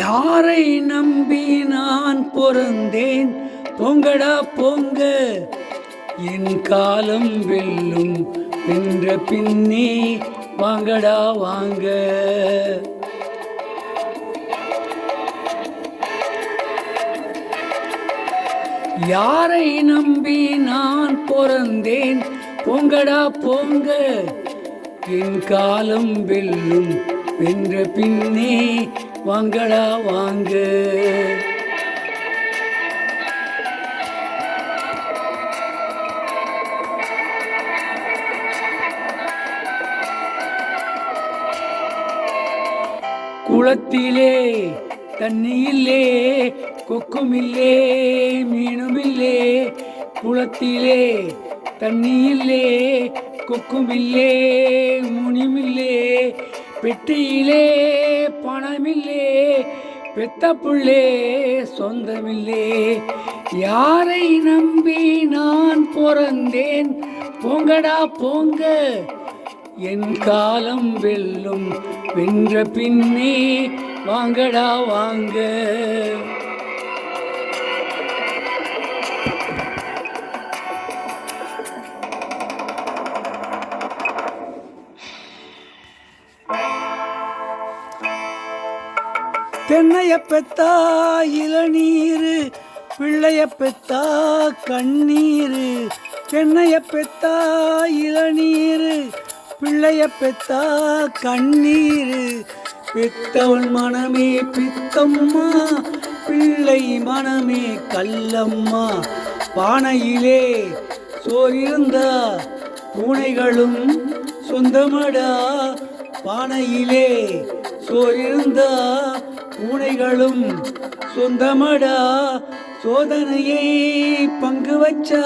யாரை நம்பி நான் பிறந்தேன்? பொங்கடா பொங்க, என் காலம் வெல்லும் வென்ற பின்னே வாங்கடா வாங்க. யாரை நம்பி நான் பிறந்தேன்? பொங்கடா பொங்க, என் காலம் வெல்லும் வென்ற பின்னே வாங்கடா வாங்க. குளத்திலே தண்ணியில்லே, கொக்குமில்லே, மீனுமில்லே. குளத்திலே தண்ணியில்லே, கொக்குமில்லே, முனிமில்லே. பெட்டியிலே பணமில்லே, பெத்த புள்ளே சொந்தமில்லே. யாரை நம்பி நான் பிறந்தேன்? பொங்கடா பொங்க, என் காலம் வெல்லும் வென்ற பின்னே வாங்கடா வாங்க. தென்னைய பெத்தா இளநீரு, பிள்ளைய பெத்தா கண்ணீரு. தென்னைய பெத்தா இளநீரு, பிள்ளைய பெத்தா கண்ணீரு. பெத்தவன் மனமே பித்தம்மா, பிள்ளை மனமே கல்லம்மா. பானையிலே சோறிருந்தா பூனைகளும் சொந்தமடா. பானையிலே சோறிருந்தா பூனைகளும் சொந்தமடா. சோதனையை பங்கு வச்சா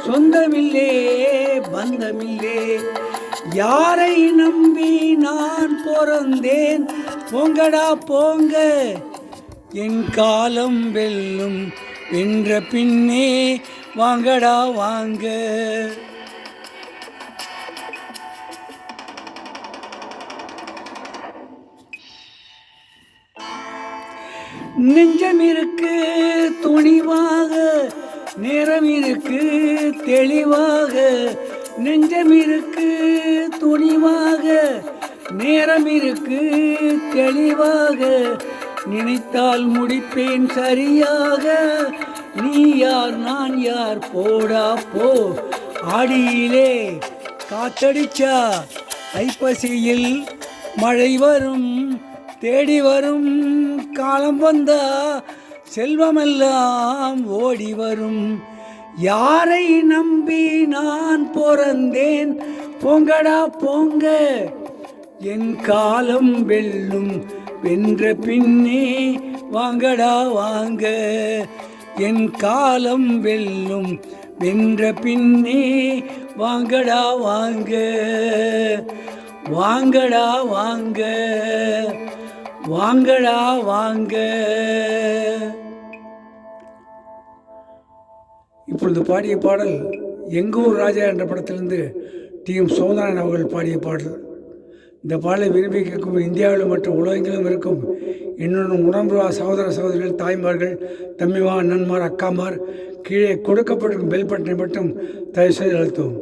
சொந்தமில்லே பந்தமில்லே. யாரை நம்பி நான் பிறந்தேன்? பொங்கடா போங்க, என் காலம் வெல்லும் வென்ற பின்னே வாங்கடா வாங்க. நெஞ்சம் இருக்கு துணிவாக, நேரம் இருக்கு தெளிவாக. நெஞ்சம் இருக்கு துணிவாக, நேரம் இருக்கு தெளிவாக. நினைத்தால் முடிப்பேன் சரியாக. நீ யார் நான் யார் போடா போ. ஆடியிலே காத்தடிச்சா ஐப்பசியில் மழை வரும். தேடி வரும் காலம் வந்தா செல்வமெல்லாம் ஓடி வரும். யாரை நம்பி நான் பிறந்தேன்? பொங்கடா பொங்க, என் காலம் வெல்லும் வென்ற பின்னே வாங்கடா வாங்க. என் காலம் வெல்லும் வென்ற பின்னே வாங்கடா வாங்க. வாங்கடா வாங்க, வாங்கடா வாங்க. இப்பொழுது பாடிய பாடல் எங்கூர் ராஜா என்ற படத்திலிருந்து டி.எம். சௌந்தரன் அவர்கள் பாடிய பாடல். இந்த பாடலை விரும்பி கேட்கும் இந்தியாவில் மற்றும் உலகெங்கிலும் இருக்கும் இன்னொன்று உடம்புவா சகோதர சகோதரிகள், தாய்மார்கள், தம்பிமா, அண்ணன்மார், அக்காமார், கீழே கொடுக்கப்பட்டிருக்கும் பெல் பட்டனை மட்டும் தயவுசெய்து அழுத்தவும்.